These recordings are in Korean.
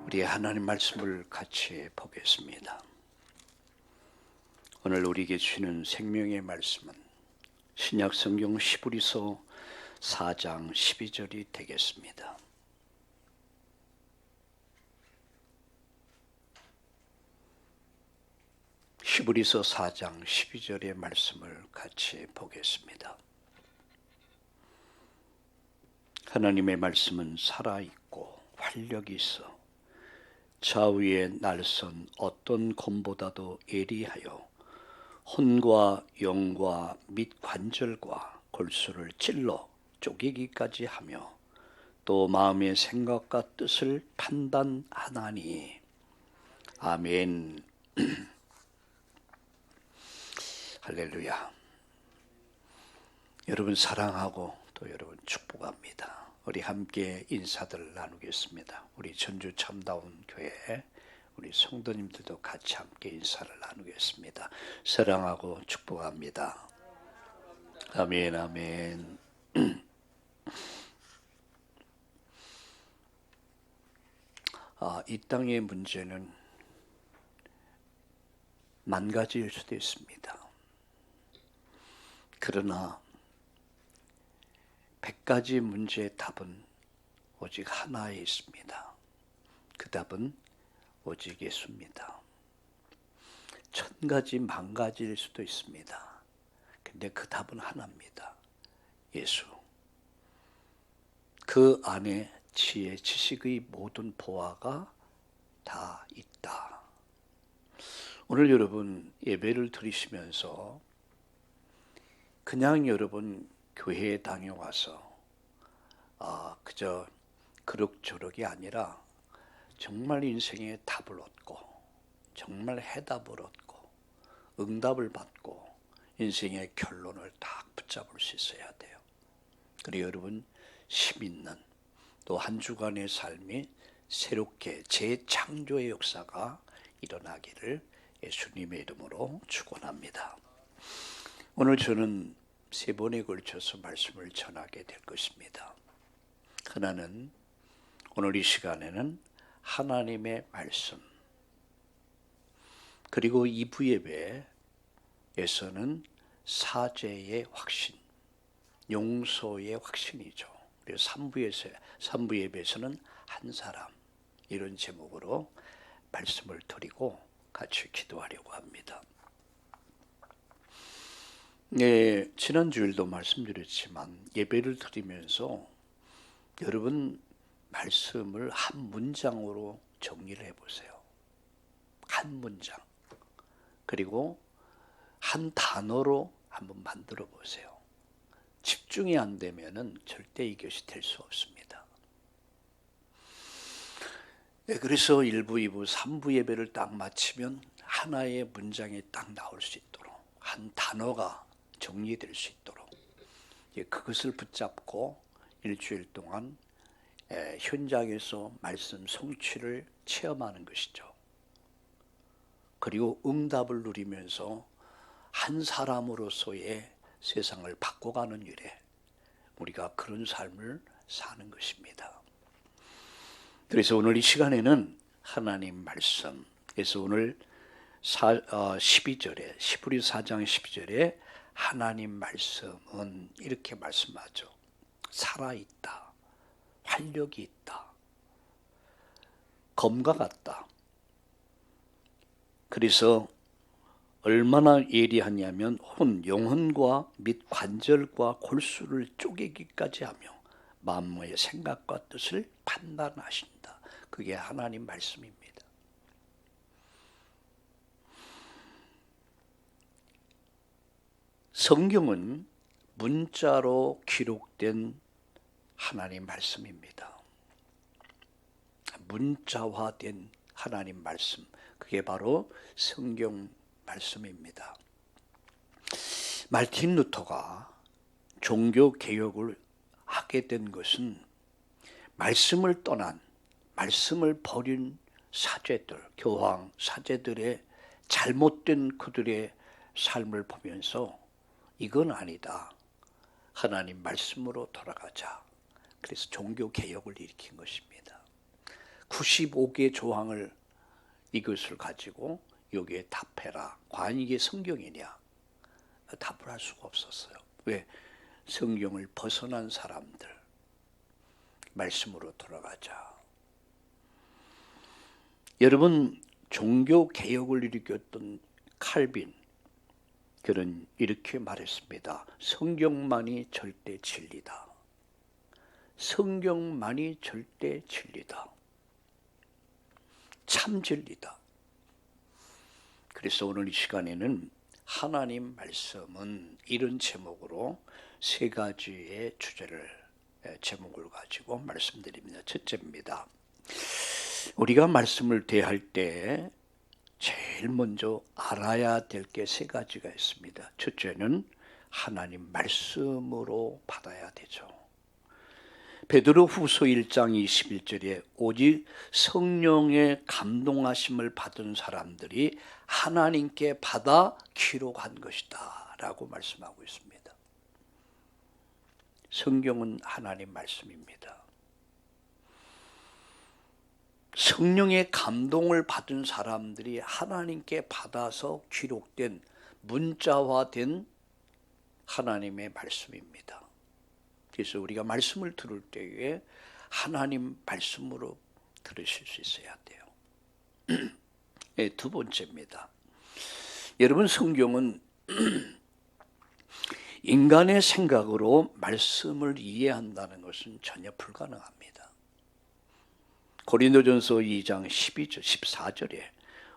우리 하나님 말씀을 같이 보겠습니다. 오늘 우리에게 주시는 생명의 말씀은 신약 성경 히브리서 4장 12절이 되겠습니다. 히브리서 4장 12절의 말씀을 같이 보겠습니다. 하나님의 말씀은 살아있고 활력이 있어 좌우에 날선 어떤 검보다도 예리하여 혼과 영과 및 관절과 골수를 찔러 쪼개기까지 하며 또 마음의 생각과 뜻을 판단하나니. 아멘. 할렐루야. 여러분 사랑하고 또 여러분 축복합니다. 우리 함께 인사들을 나누겠습니다. 우리 전주 참다운 교회 우리 성도님들도 같이 함께 인사를 나누겠습니다. 사랑하고 축복합니다. 아멘, 아멘. 이 땅의 문제는 만 가지일 수도 있습니다. 그러나 100가지 문제의 답은 오직 하나에 있습니다. 그 답은 오직 예수입니다. 1000가지, 10,000가지일 수도 있습니다. 근데 그 답은 하나입니다. 예수. 그 안에 지혜, 지식의 모든 보화가 다 있다. 오늘 여러분 예배를 드리시면서 그냥 여러분 교회에 다녀와서 그저 그럭저럭이 아니라 정말 인생의 답을 얻고 정말 해답을 얻고 응답을 받고 인생의 결론을 딱 붙잡을 수 있어야 돼요. 그리고 여러분 힘있는 또 한 주간의 삶이 새롭게 재창조의 역사가 일어나기를 예수님의 이름으로 축원합니다. 오늘 저는 3번에 걸쳐서 말씀을 전하게 될 것입니다. 하나는 오늘 이 시간에는 하나님의 말씀, 그리고 2부 예배에서는 사죄의 확신, 용서의 확신이죠. 그리고 3부 예배에서는 한 사람, 이런 제목으로 말씀을 드리고 같이 기도하려고 합니다. 네, 지난 주일도 말씀드렸지만 예배를 드리면서 여러분 말씀을 한 문장으로 정리를 해보세요. 한 문장. 그리고 한 단어로 한번 만들어 보세요. 집중이 안 되면은 절대 이것이 될 수 없습니다. 네, 그래서 1부, 2부, 3부 예배를 딱 마치면 하나의 문장이 딱 나올 수 있도록 한 단어가 정리될 수 있도록 그것을 붙잡고 일주일 동안 현장에서 말씀 성취를 체험하는 것이죠. 그리고 응답을 누리면서 한 사람으로서의 세상을 바꿔가는 일에 우리가 그런 삶을 사는 것입니다. 그래서 오늘 이 시간에는 하나님 말씀에서 오늘 12절에 히브리 4장 12절에 하나님 말씀은 이렇게 말씀하죠. 살아있다. 활력이 있다. 검과 같다. 그래서 얼마나 예리하냐면 영혼과 및 관절과 골수를 쪼개기까지 하며 마음의 생각과 뜻을 판단하신다. 그게 하나님 말씀입니다. 성경은 문자로 기록된 하나님 말씀입니다. 문자화된 하나님 말씀, 그게 바로 성경 말씀입니다. 말틴 루터가 종교 개혁을 하게 된 것은 말씀을 떠난, 말씀을 버린 사제들, 교황 사제들의 잘못된 그들의 삶을 보면서 이건 아니다. 하나님 말씀으로 돌아가자. 그래서 종교 개혁을 일으킨 것입니다. 95개 조항을 이것을 가지고 여기에 답해라. 과연 이게 성경이냐? 답을 할 수가 없었어요. 왜? 성경을 벗어난 사람들. 말씀으로 돌아가자. 여러분, 종교 개혁을 일으켰던 칼빈, 그는 이렇게 말했습니다. 성경만이 절대 진리다. 성경만이 절대 진리다. 참 진리다. 그래서 오늘 이 시간에는 하나님 말씀은 이런 제목으로 세 가지의 주제를 제목을 가지고 말씀드립니다. 첫째입니다. 우리가 말씀을 대할 때 제일 먼저 알아야 될 게 세 가지가 있습니다. 첫째는 하나님 말씀으로 받아야 되죠. 베드로후서 1장 21절에 오직 성령의 감동하심을 받은 사람들이 하나님께 받아 기록한 것이다 라고 말씀하고 있습니다. 성경은 하나님 말씀입니다. 성령의 감동을 받은 사람들이 하나님께 받아서 기록된 문자화된 하나님의 말씀입니다. 그래서 우리가 말씀을 들을 때에 하나님 말씀으로 들으실 수 있어야 돼요. 네, 두 번째입니다. 여러분, 성경은 인간의 생각으로 말씀을 이해한다는 것은 전혀 불가능합니다. 고린도전서 2장 12절, 14절에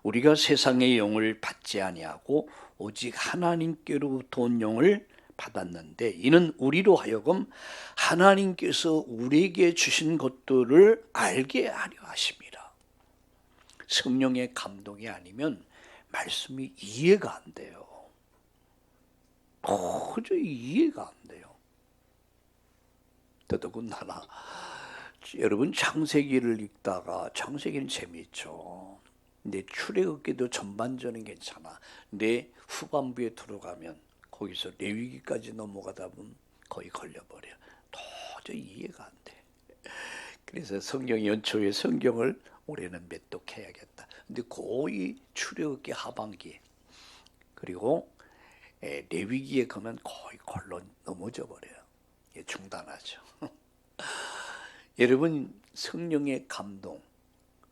우리가 세상의 영을 받지 아니하고 오직 하나님께로부터 온 영을 받았는데 이는 우리로 하여금 하나님께서 우리에게 주신 것들을 알게 하려 하심이라. 성령의 감동이 아니면 말씀이 이해가 안 돼요. 도저히 이해가 안 돼요. 더더군다나 여러분, 창세기를 읽다가, 창세기는 재미있죠. 근데 출애굽기도 전반전은 괜찮아. 근데 후반부에 들어가면 거기서 레위기까지 넘어가다 보면 거의 걸려버려. 도저히 이해가 안 돼. 그래서 성경 연초에 성경을 올해는 메독해야겠다. 근데 거의 출애굽기 하반기 그리고 레위기에 가면 거의 걸러 넘어져 버려요. 중단하죠. 여러분, 성령의 감동,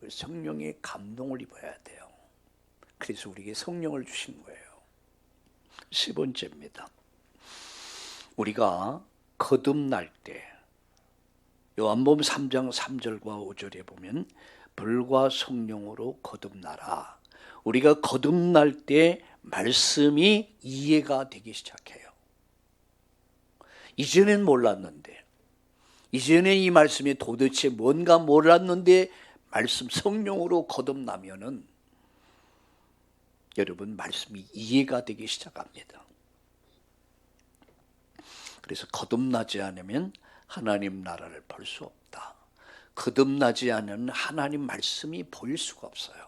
성령의 감동을 입어야 돼요. 그래서 우리에게 성령을 주신 거예요. 세 번째입니다. 우리가 거듭날 때 요한복음 3장 3절과 5절에 보면 불과 성령으로 거듭나라. 우리가 거듭날 때 말씀이 이해가 되기 시작해요. 이전엔 몰랐는데, 이전에 이 말씀이 도대체 뭔가 몰랐는데 말씀 성령으로 거듭나면은 여러분, 말씀이 이해가 되기 시작합니다. 그래서 거듭나지 않으면 하나님 나라를 볼 수 없다. 거듭나지 않으면 하나님 말씀이 보일 수가 없어요.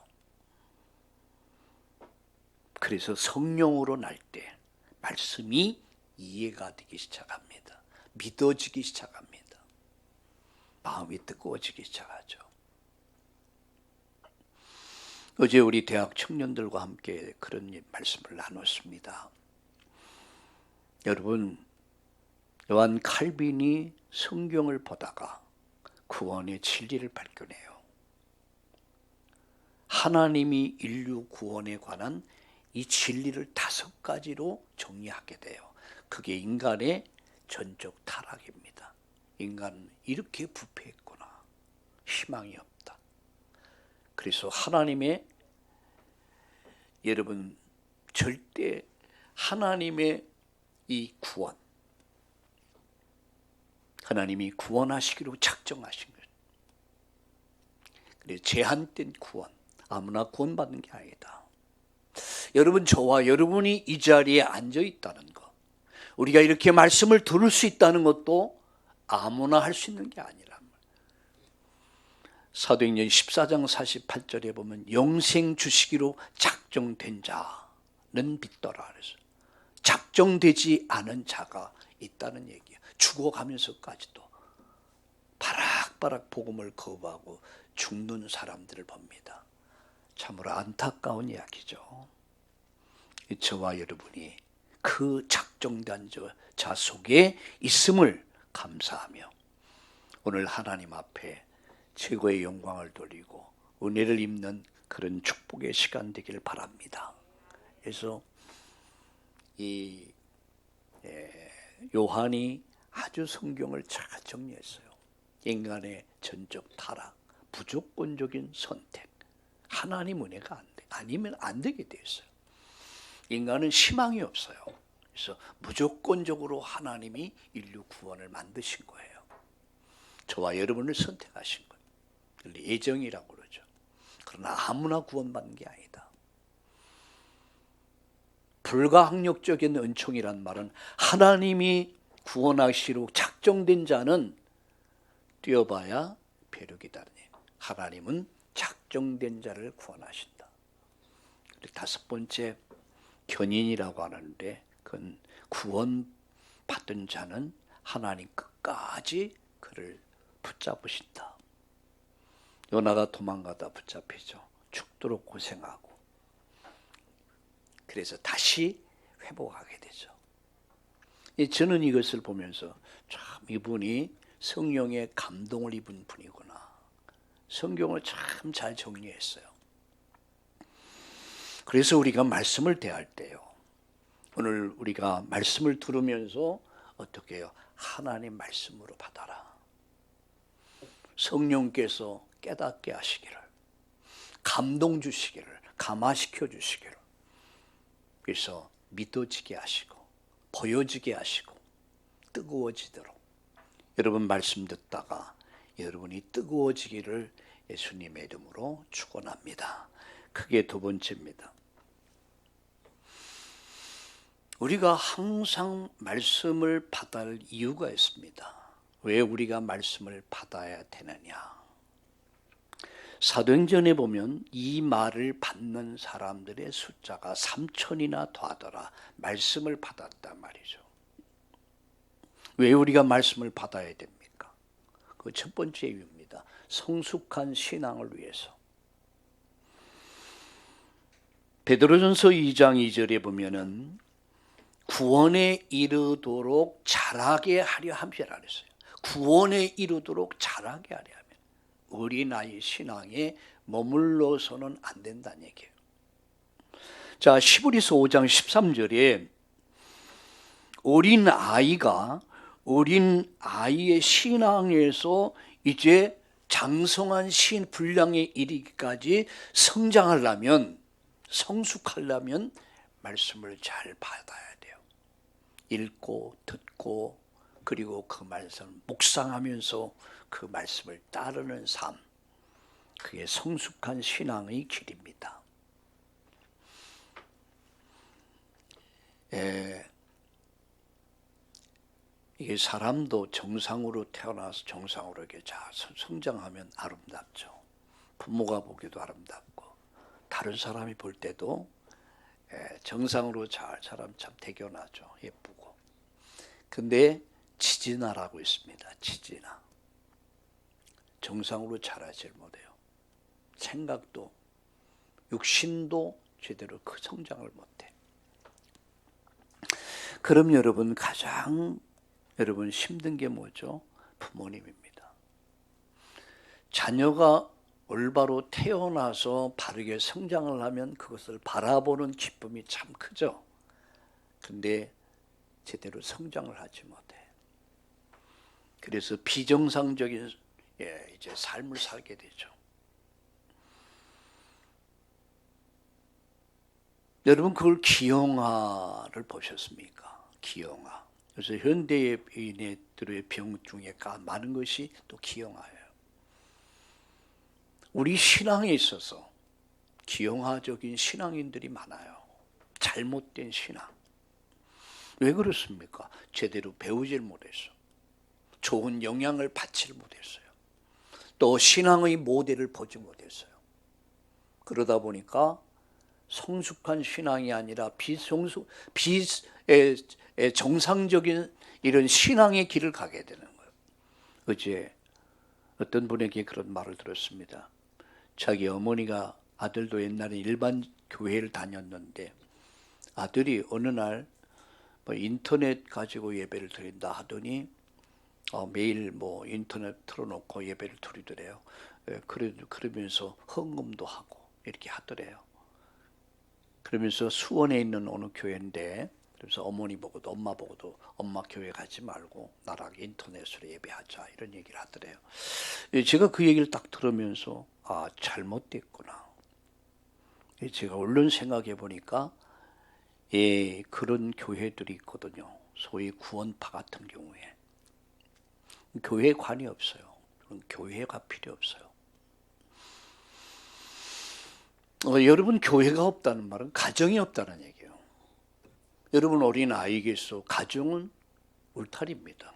그래서 성령으로 날 때 말씀이 이해가 되기 시작합니다. 믿어지기 시작합니다. 마음이 뜨거워지기 시작하죠. 어제 우리 대학 청년들과 함께 그런 말씀을 나눴습니다. 여러분, 요한 칼빈이 성경을 보다가 구원의 진리를 발견해요. 하나님이 인류 구원에 관한 이 진리를 5가지로 정리하게 돼요. 그게 인간의 전적 타락입니다. 인간은 이렇게 부패했구나. 희망이 없다. 그래서 하나님의, 여러분, 절대 하나님의 이 구원, 하나님이 구원하시기로 작정하신 것. 그래서 제한된 구원, 아무나 구원받는 게 아니다. 여러분, 저와 여러분이 이 자리에 앉아 있다는 것, 우리가 이렇게 말씀을 들을 수 있다는 것도 아무나 할 수 있는 게 아니란 말. 사도행전 14장 48절에 보면 영생 주시기로 작정된 자는 믿더라 그래서 작정되지 않은 자가 있다는 얘기예요. 죽어가면서까지도 바락바락 복음을 거부하고 죽는 사람들을 봅니다. 참으로 안타까운 이야기죠. 저와 여러분이 그 작정된 자 속에 있음을 감사하며 오늘 하나님 앞에 최고의 영광을 돌리고 은혜를 입는 그런 축복의 시간 되기를 바랍니다. 그래서 이 요한이 아주 성경을 잘 정리했어요. 인간의 전적 타락, 부조건적인 선택, 하나님 은혜가 안 돼. 아니면 안 되게 돼 있어요. 인간은 희망이 없어요. 그래서 무조건적으로 하나님이 인류 구원을 만드신 거예요. 저와 여러분을 선택하신 거예요. 예정이라고 그러죠. 그러나 아무나 구원받는 게 아니다. 불가항력적인 은총이란 말은 하나님이 구원하시려 작정된 자는 뛰어봐야 벼룩이다. 하나님은 작정된 자를 구원하신다. 다섯 번째 견인이라고 하는데 그건 구원받은 자는 하나님 끝까지 그를 붙잡으신다. 요나가 도망가다 붙잡히죠. 죽도록 고생하고 그래서 다시 회복하게 되죠. 저는 이것을 보면서 참 이분이 성령의 감동을 입은 분이구나. 성경을 참 잘 정리했어요. 그래서 우리가 말씀을 대할 때요. 오늘 우리가 말씀을 들으면서 어떻게 해요? 하나님 말씀으로 받아라. 성령께서 깨닫게 하시기를, 감동 주시기를, 감화시켜 주시기를, 그래서 믿어지게 하시고 보여지게 하시고 뜨거워지도록 여러분 말씀 듣다가 여러분이 뜨거워지기를 예수님의 이름으로 축원합니다. 그게 두 번째입니다. 우리가 항상 말씀을 받아야 할 이유가 있습니다. 왜 우리가 말씀을 받아야 되느냐? 사도행전에 보면 이 말을 받는 사람들의 숫자가 3,000이나 더하더라. 말씀을 받았단 말이죠. 왜 우리가 말씀을 받아야 됩니까? 그 첫 번째 이유입니다. 성숙한 신앙을 위해서. 베드로전서 2장 2절에 보면은 구원에 이르도록 자라게 하려 함이라 그랬어요. 구원에 이르도록 자라게 하려 하면 어린아이 신앙에 머물러서는 안 된다는 얘기예요. 자, 히브리서 5장 13절에 어린아이의 신앙에서 이제 장성한 분량에 이르기까지 성장하려면, 성숙하려면 말씀을 잘 받아야 돼요. 읽고 듣고 그리고 그 말씀을 묵상하면서 그 말씀을 따르는 삶, 그게 성숙한 신앙의 길입니다. 이게 사람도 정상으로 태어나서 정상으로 이렇게 성장하면 아름답죠. 부모가 보기도 아름답고 다른 사람이 볼 때도 정상으로 잘 사람 참 대견하죠. 예쁘고. 근데 지진아라고 있습니다. 지진아. 정상으로 자라질 못해요. 생각도 육신도 제대로 그 성장을 못해. 그럼 여러분 가장 힘든 게 뭐죠? 부모님입니다. 자녀가 올바로 태어나서 바르게 성장을 하면 그것을 바라보는 기쁨이 참 크죠. 근데 제대로 성장을 하지 못해. 그래서 비정상적인 이제 삶을 살게 되죠. 여러분 그걸 기형아를 보셨습니까? 기형아. 그래서 현대인들의 병 중에 많은 것이 또 기형아예요. 우리 신앙에 있어서 기형아적인 신앙인들이 많아요. 잘못된 신앙. 왜 그렇습니까? 제대로 배우질 못했어. 좋은 영향을 받지를 못했어요. 또 신앙의 모델을 보지 못했어요. 그러다 보니까 성숙한 신앙이 아니라 정상적인 이런 신앙의 길을 가게 되는 거예요. 어제 어떤 분에게 그런 말을 들었습니다. 자기 어머니가 아들도 옛날에 일반 교회를 다녔는데 아들이 어느 날 인터넷 가지고 예배를 드린다 하더니 매일 인터넷 틀어놓고 예배를 드리더래요. 그러면서 헌금도 하고 이렇게 하더래요. 그러면서 수원에 있는 어느 교회인데, 그래서 어머니 보고도 엄마 보고도 엄마 교회 가지 말고 나랑 인터넷으로 예배하자 이런 얘기를 하더래요. 제가 그 얘기를 딱 들으면서 잘못됐구나. 제가 얼른 생각해 보니까 그런 교회들이 있거든요. 소위 구원파 같은 경우에 교회에 관이 없어요. 교회가 필요 없어요. 여러분, 교회가 없다는 말은 가정이 없다는 얘기예요. 여러분 어린 아이에게서 가정은 울타리입니다.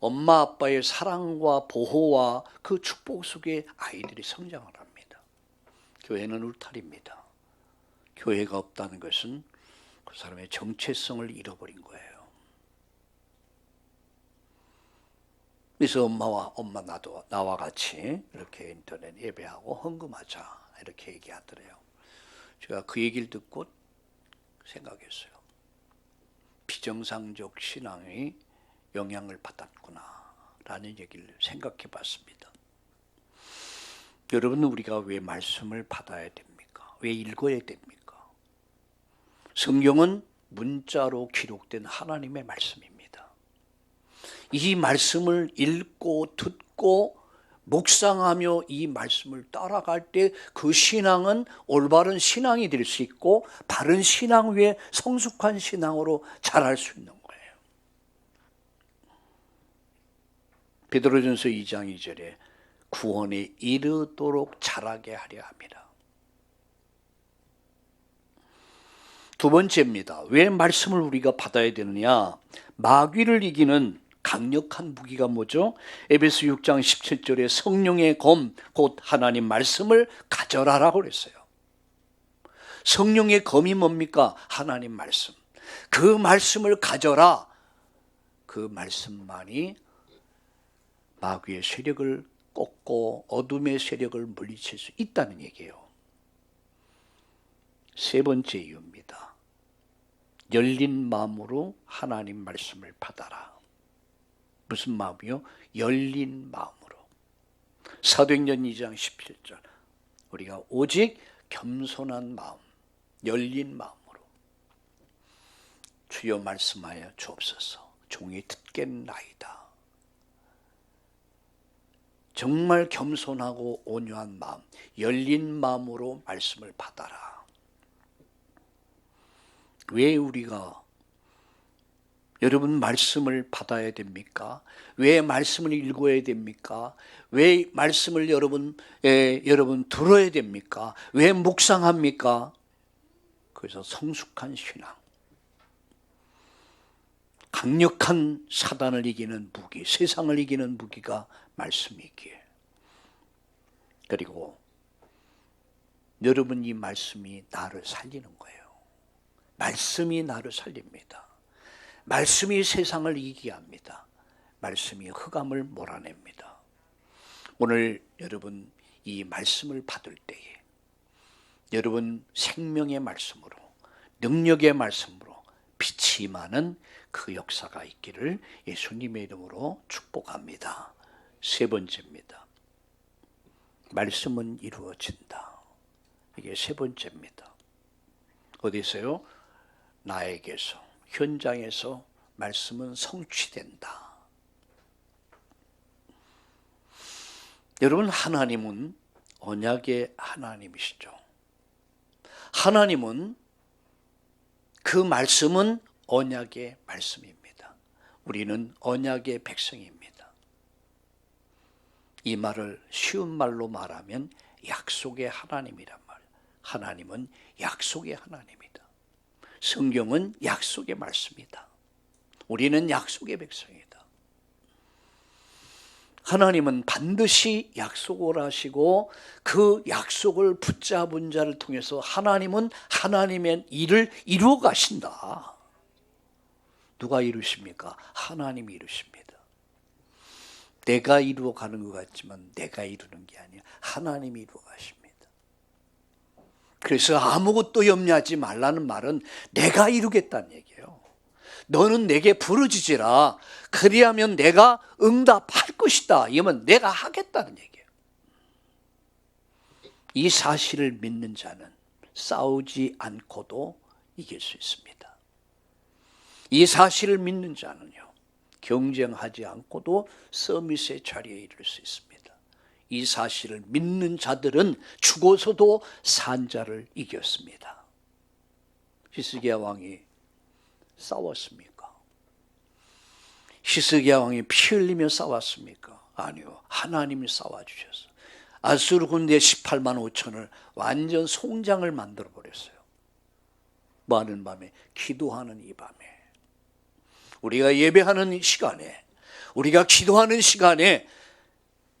엄마 아빠의 사랑과 보호와 그 축복 속에 아이들이 성장을 합니다. 교회는 울타리입니다. 교회가 없다는 것은 그 사람의 정체성을 잃어버린 거예요. 그래서 엄마 나와 같이 이렇게 인터넷 예배하고 헌금하자 이렇게 얘기하더래요. 제가 그 얘기를 듣고 생각했어요. 비정상적 신앙이 영향을 받았구나 라는 얘기를 생각해 봤습니다. 여러분, 우리가 왜 말씀을 받아야 됩니까? 왜 읽어야 됩니까? 성경은 문자로 기록된 하나님의 말씀입니다. 이 말씀을 읽고 듣고 묵상하며 이 말씀을 따라갈 때 그 신앙은 올바른 신앙이 될 수 있고 바른 신앙 위에 성숙한 신앙으로 자랄 수 있는 거예요. 베드로전서 2장 2절에 구원에 이르도록 자라게 하려 합니다. 두 번째입니다. 왜 말씀을 우리가 받아야 되느냐? 마귀를 이기는 강력한 무기가 뭐죠? 에베소 6장 17절에 성령의 검, 곧 하나님 말씀을 가져라라고 그랬어요. 성령의 검이 뭡니까? 하나님 말씀. 그 말씀을 가져라. 그 말씀만이 마귀의 세력을 꺾고 어둠의 세력을 물리칠 수 있다는 얘기예요. 세 번째 이유입니다. 열린 마음으로 하나님 말씀을 받아라. 무슨 마음이요? 열린 마음으로. 사도행전 2장 17절 우리가 오직 겸손한 마음, 열린 마음으로 주여 말씀하여 주옵소서. 종이 듣겠나이다. 정말 겸손하고 온유한 마음, 열린 마음으로 말씀을 받아라. 왜 우리가 여러분 말씀을 받아야 됩니까? 왜 말씀을 읽어야 됩니까? 왜 말씀을 여러분 들어야 됩니까? 왜 묵상합니까? 그래서 성숙한 신앙, 강력한 사단을 이기는 무기, 세상을 이기는 무기가 말씀이기에. 그리고 여러분 이 말씀이 나를 살리는 거예요. 말씀이 나를 살립니다. 말씀이 세상을 이기게 합니다. 말씀이 흑암을 몰아냅니다. 오늘 여러분 이 말씀을 받을 때에 여러분 생명의 말씀으로, 능력의 말씀으로 빛이 임하는 그 역사가 있기를 예수님의 이름으로 축복합니다. 세 번째입니다. 말씀은 이루어진다. 이게 세 번째입니다. 어디서요? 나에게서, 현장에서 말씀은 성취된다. 여러분, 하나님은 언약의 하나님이시죠. 하나님은 그 말씀은 언약의 말씀입니다. 우리는 언약의 백성입니다. 이 말을 쉬운 말로 말하면 약속의 하나님이란 말이에요. 하나님은 약속의 하나님이다. 성경은 약속의 말씀이다. 우리는 약속의 백성이다. 하나님은 반드시 약속을 하시고 그 약속을 붙잡은 자를 통해서 하나님은 하나님의 일을 이루어 가신다. 누가 이루십니까? 하나님이 이루십니다. 내가 이루어 가는 것 같지만 내가 이루는 게 아니야. 하나님이 이루어 가십니다. 그래서 아무것도 염려하지 말라는 말은 내가 이루겠다는 얘기예요. 너는 내게 부르짖으라. 그리하면 내가 응답할 것이다. 이러면 내가 하겠다는 얘기예요. 이 사실을 믿는 자는 싸우지 않고도 이길 수 있습니다. 이 사실을 믿는 자는요, 경쟁하지 않고도 서밋의 자리에 이를 수 있습니다. 이 사실을 믿는 자들은 죽어서도 산 자를 이겼습니다. 히스기야 왕이 싸웠습니까? 히스기야 왕이 피 흘리며 싸웠습니까? 아니요. 하나님이 싸워주셨어요. 아수르 군대 18만 5천을 완전 송장을 만들어버렸어요. 뭐 하는 밤에? 기도하는 이 밤에. 우리가 예배하는 시간에, 우리가 기도하는 시간에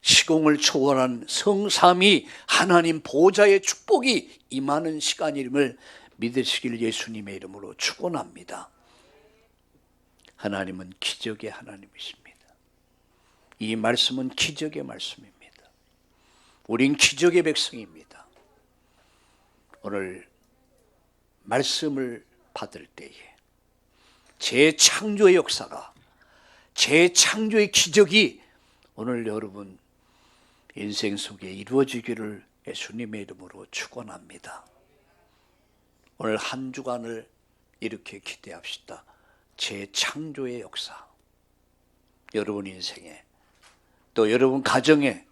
시공을 초월한 성삼위 하나님 보좌의 축복이 임하는 시간임을 믿으시길 예수님의 이름으로 축원합니다. 하나님은 기적의 하나님이십니다. 이 말씀은 기적의 말씀입니다. 우린 기적의 백성입니다. 오늘 말씀을 받을 때에 재창조의 역사가, 재창조의 기적이 오늘 여러분 인생 속에 이루어지기를 예수님의 이름으로 축원합니다. 오늘 한 주간을 이렇게 기대합시다. 재창조의 역사, 여러분 인생에, 또 여러분 가정에,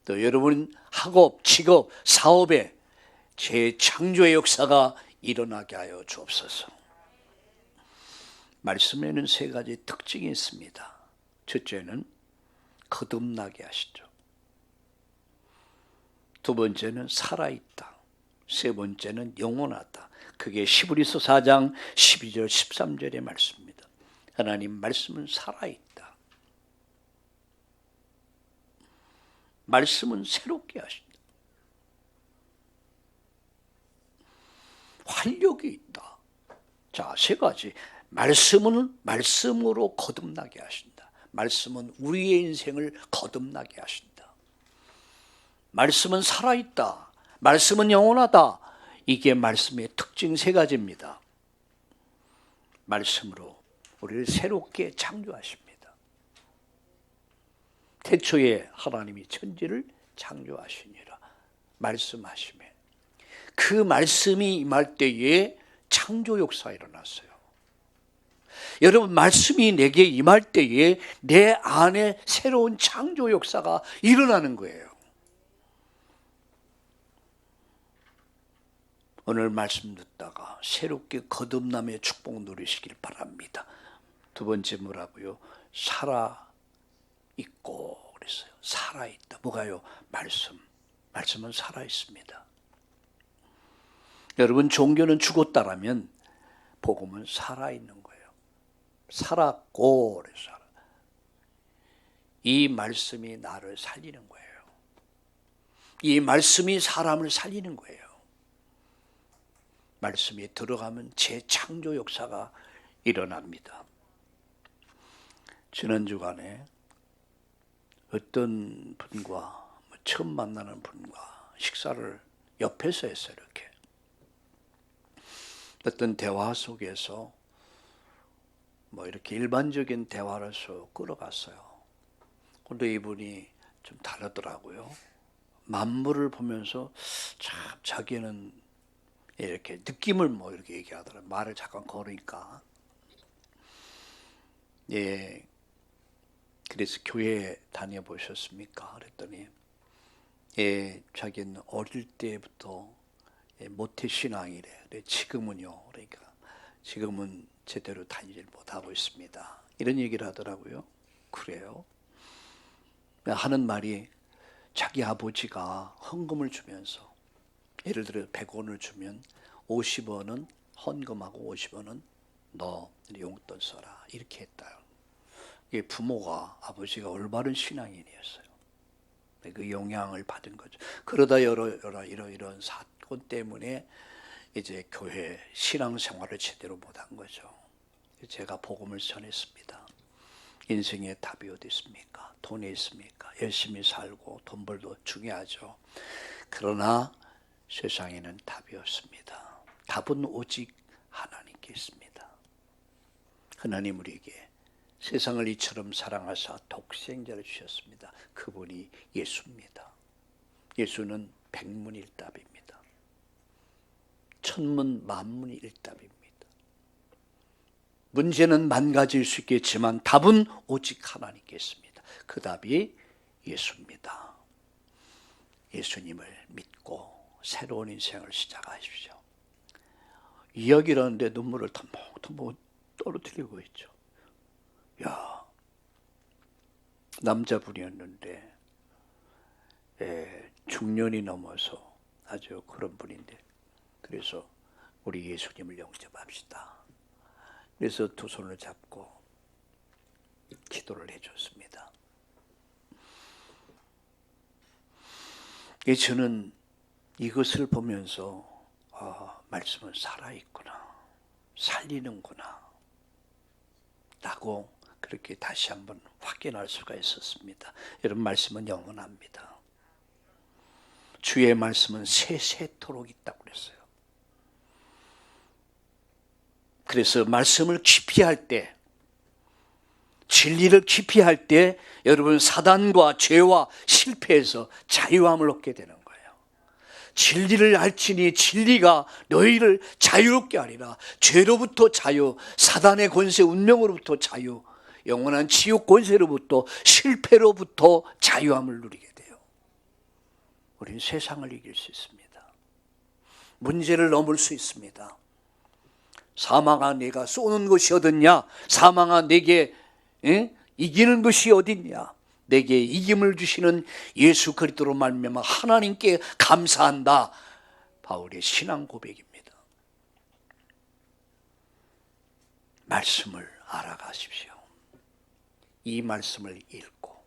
또 여러분 학업, 직업, 사업에 재창조의 역사가 일어나게 하여 주옵소서. 말씀에는 세 가지 특징이 있습니다. 첫째는 거듭나게 하시죠. 두 번째는 살아있다. 세 번째는 영원하다. 그게 히브리서 4장 12절 13절의 말씀입니다. 하나님 말씀은 살아있다. 말씀은 새롭게 하신다. 활력이 있다. 자, 세 가지. 말씀은 말씀으로 거듭나게 하신다. 말씀은 우리의 인생을 거듭나게 하신다. 말씀은 살아있다. 말씀은 영원하다. 이게 말씀의 특징 세 가지입니다. 말씀으로 우리를 새롭게 창조하십니다. 태초에 하나님이 천지를 창조하시니라 말씀하시며 그 말씀이 임할 때에 창조 역사가 일어났어요. 여러분, 말씀이 내게 임할 때에 내 안에 새로운 창조 역사가 일어나는 거예요. 오늘 말씀 듣다가 새롭게 거듭남의 축복 누리시길 바랍니다. 두 번째 뭐라고요? 살아있고 그랬어요. 살아있다. 뭐가요? 말씀. 말씀은 살아있습니다. 여러분, 종교는 죽었다라면 복음은 살아있는 거예요. 살았고 그래서 이 말씀이 나를 살리는 거예요. 이 말씀이 사람을 살리는 거예요. 말씀이 들어가면 재창조 역사가 일어납니다. 지난 주간에 어떤 분과 처음 만나는 분과 식사를 옆에서 했어요. 이렇게 어떤 대화 속에서 이렇게 일반적인 대화를 끌어갔어요. 그런데 이분이 좀 다르더라고요. 만물을 보면서 참 자기는 이렇게 느낌을 이렇게 얘기하더라고요. 말을 잠깐 걸으니까. 예. 그래서 교회 다녀보셨습니까? 그랬더니 예, 자기는 어릴 때부터 모태신앙이래. 지금은요. 그러니까 지금은 제대로 다니질 못하고 있습니다. 이런 얘기를 하더라고요. 그래요? 하는 말이 자기 아버지가 헌금을 주면서 예를 들어 100원을 주면 50원은 헌금하고 50원은 너 용돈 써라. 이렇게 했다. 부모가, 아버지가 올바른 신앙인이었어요. 그 영향을 받은 거죠. 그러다 이런 사건 때문에 이제 교회 신앙생활을 제대로 못한 거죠. 제가 복음을 전했습니다. 인생의 답이 어디 있습니까? 돈에 있습니까? 열심히 살고 돈 벌도 중요하죠. 그러나 세상에는 답이 없습니다. 답은 오직 하나님께 있습니다. 하나님 우리에게 세상을 이처럼 사랑하사 독생자를 주셨습니다. 그분이 예수입니다. 예수는 백문일답입니다. 천문 만문일답입니다. 문제는 만 가지일 수 있겠지만 답은 오직 하나님께 있습니다. 그 답이 예수입니다. 예수님을 믿고 새로운 인생을 시작하십시오. 이야기를 하는데 눈물을 텀벅텀벅 떨어뜨리고 있죠. 야, 남자분이었는데 중년이 넘어서 아주 그런 분인데, 그래서 우리 예수님을 영접합시다. 그래서 두 손을 잡고 기도를 해줬습니다. 저는 이것을 보면서 말씀은 살아있구나, 살리는구나 라고 그렇게 다시 한번 확인할 수가 있었습니다. 여러분, 말씀은 영원합니다. 주의 말씀은 세세토록 있다고 그랬어요. 그래서 말씀을 깊이 할 때, 진리를 깊이 할 때 여러분 사단과 죄와 실패에서 자유함을 얻게 되는 거예요. 진리를 알지니 진리가 너희를 자유롭게 하리라. 죄로부터 자유, 사단의 권세 운명으로부터 자유, 영원한 지옥 권세로부터, 실패로부터 자유함을 누리게 돼요. 우리는 세상을 이길 수 있습니다. 문제를 넘을 수 있습니다. 사망아 내가 쏘는 것이 어딨냐? 사망아 내게 이기는 것이 어딨냐? 내게 이김을 주시는 예수 그리스도로 말미암아 하나님께 감사한다. 바울의 신앙 고백입니다. 말씀을 알아가십시오. 이 말씀을 읽고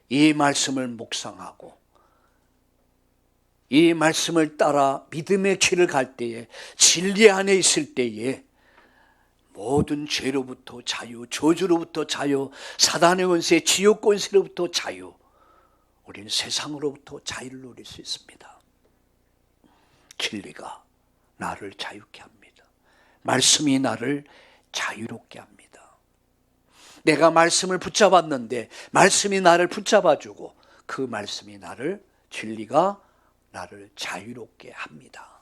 이 말씀을 묵상하고 이 말씀을 따라 믿음의 길을 갈 때에, 진리 안에 있을 때에 모든 죄로부터 자유, 저주로부터 자유, 사단의 권세, 지옥 권세로부터 자유, 우리는 세상으로부터 자유를 누릴 수 있습니다. 진리가 나를 자유케 합니다. 말씀이 나를 자유롭게 합니다. 내가 말씀을 붙잡았는데 말씀이 나를 붙잡아주고 그 말씀이 나를, 진리가 나를 자유롭게 합니다.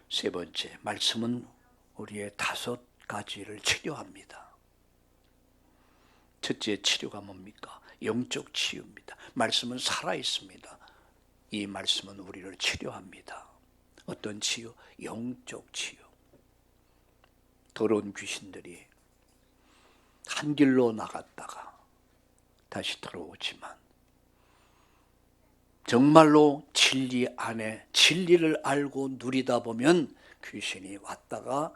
세 번째, 말씀은 우리의 5가지를 치료합니다. 첫째 치료가 뭡니까? 영적 치유입니다. 말씀은 살아있습니다. 이 말씀은 우리를 치료합니다. 어떤 치유? 영적 치유. 더러운 귀신들이 한 길로 나갔다가 다시 들어오지만 정말로 진리 안에 진리를 알고 누리다 보면 귀신이 왔다가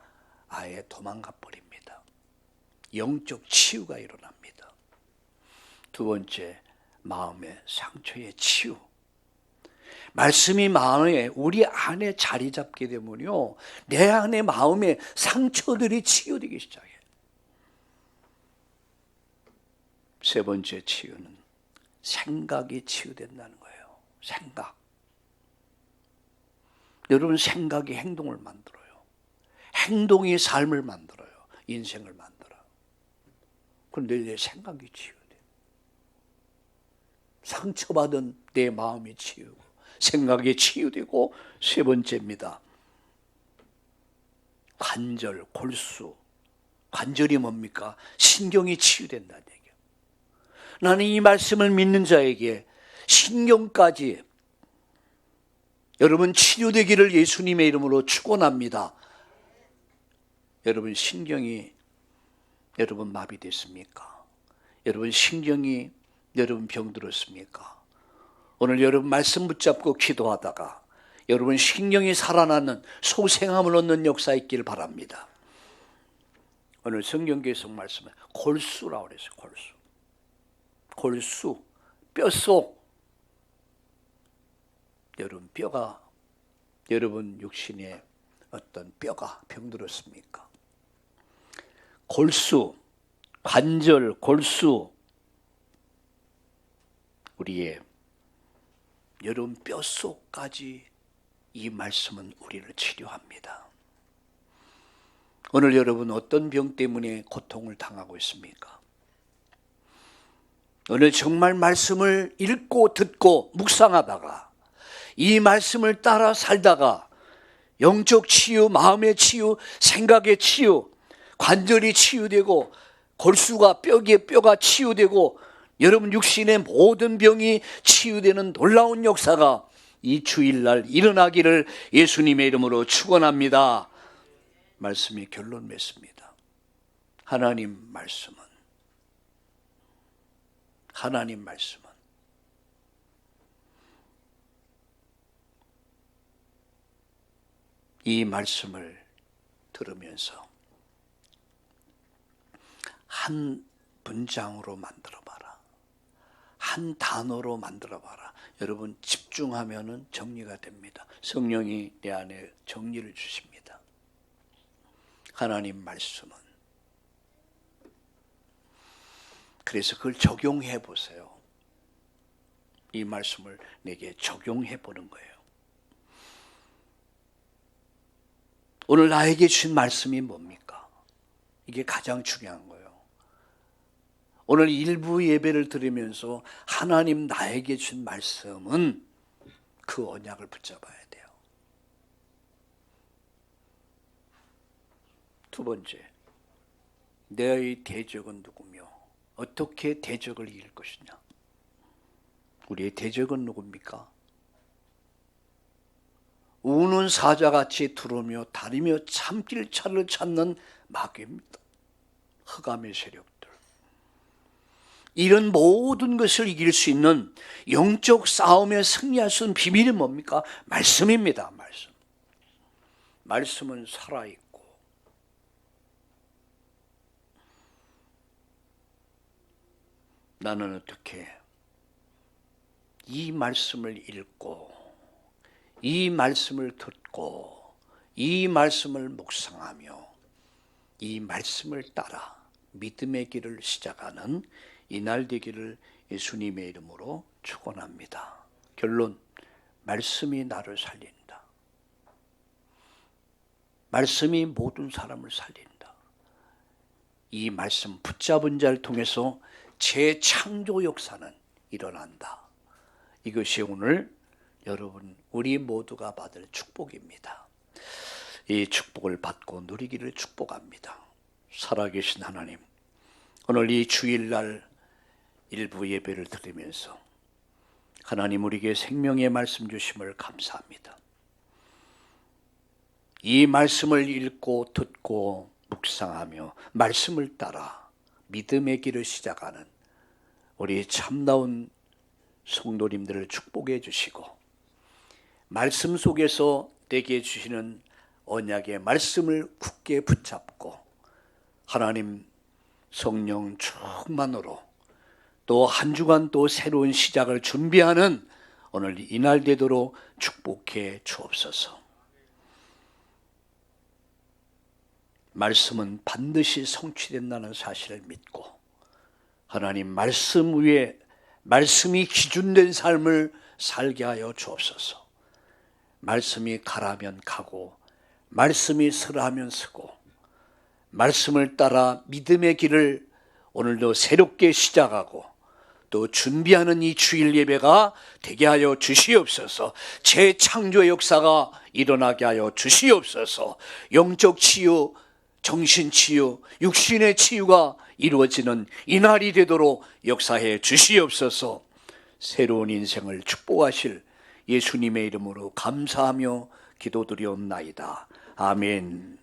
아예 도망가 버립니다. 영적 치유가 일어납니다. 두 번째, 마음의 상처의 치유. 말씀이 마음에, 우리 안에 자리 잡게 되면요, 내 안에 마음의 상처들이 치유되기 시작해요. 세 번째 치유는 생각이 치유된다는 거예요. 생각. 여러분, 생각이 행동을 만들어요. 행동이 삶을 만들어요. 인생을 만들어요. 그런데 내 생각이 치유돼요. 상처받은 내 마음이 치유고 생각이 치유되고, 세 번째입니다. 관절, 골수. 관절이 뭡니까? 신경이 치유된다는 얘기예요. 나는 이 말씀을 믿는 자에게 신경까지 여러분 치료되기를 예수님의 이름으로 축원합니다. 여러분 신경이 여러분 마비됐습니까? 여러분 신경이 여러분 병들었습니까? 오늘 여러분 말씀 붙잡고 기도하다가 여러분 신경이 살아나는 소생함을 얻는 역사 있기를 바랍니다. 오늘 성경 계속 말씀은 골수라고 그랬어요. 골수. 골수. 뼛속. 여러분 뼈가, 여러분 육신에 어떤 뼈가 병들었습니까? 골수, 관절, 골수, 우리의 여러분 뼛속까지 이 말씀은 우리를 치료합니다. 오늘 여러분 어떤 병 때문에 고통을 당하고 있습니까? 오늘 정말 말씀을 읽고 듣고 묵상하다가 이 말씀을 따라 살다가 영적 치유, 마음의 치유, 생각의 치유, 관절이 치유되고 골수가 뼈가 치유되고 여러분 육신의 모든 병이 치유되는 놀라운 역사가 이 주일날 일어나기를 예수님의 이름으로 축원합니다. 말씀이 결론 맺습니다. 하나님 말씀은 이 말씀을 들으면서 한 문장으로 만들어봐라. 한 단어로 만들어봐라. 여러분 집중하면 정리가 됩니다. 성령이 내 안에 정리를 주십니다. 하나님 말씀은 그래서 그걸 적용해 보세요. 이 말씀을 내게 적용해 보는 거예요. 오늘 나에게 주신 말씀이 뭡니까? 이게 가장 중요한 거예요. 오늘 일부 예배를 드리면서 하나님 나에게 준 말씀은 그 언약을 붙잡아야 돼요. 두 번째, 너의 대적은 누구며 어떻게 대적을 이길 것이냐? 우리의 대적은 누굽니까? 우는 사자같이 들어오며 다리며 참길 차를 찾는 마귀입니다. 흑암의 세력들. 이런 모든 것을 이길 수 있는 영적 싸움에 승리할 수 있는 비밀이 뭡니까? 말씀입니다. 말씀은 살아있고 나는 어떻게 이 말씀을 읽고 이 말씀을 듣고 이 말씀을 묵상하며 이 말씀을 따라 믿음의 길을 시작하는 이날 되기를 예수님의 이름으로 축원합니다. 결론, 말씀이 나를 살린다. 말씀이 모든 사람을 살린다. 이 말씀 붙잡은 자를 통해서 재창조 역사는 일어난다. 이것이 오늘 여러분 우리 모두가 받을 축복입니다. 이 축복을 받고 누리기를 축복합니다. 살아계신 하나님, 오늘 이 주일날 일부 예배를 드리면서 하나님 우리에게 생명의 말씀 주심을 감사합니다. 이 말씀을 읽고 듣고 묵상하며 말씀을 따라 믿음의 길을 시작하는 우리 참다운 성도님들을 축복해 주시고 말씀 속에서 내게 주시는 언약의 말씀을 굳게 붙잡고 하나님 성령 충만으로 또 한 주간 또 새로운 시작을 준비하는 오늘 이날 되도록 축복해 주옵소서. 말씀은 반드시 성취된다는 사실을 믿고 하나님 말씀 위에 말씀이 기준된 삶을 살게 하여 주옵소서. 말씀이 가라면 가고 말씀이 서라면 서고 말씀을 따라 믿음의 길을 오늘도 새롭게 시작하고 또 준비하는 이 주일 예배가 되게 하여 주시옵소서. 재창조의 역사가 일어나게 하여 주시옵소서. 영적 치유, 정신 치유, 육신의 치유가 이루어지는 이날이 되도록 역사해 주시옵소서. 새로운 인생을 축복하실 예수님의 이름으로 감사하며 기도드리옵나이다. 아멘.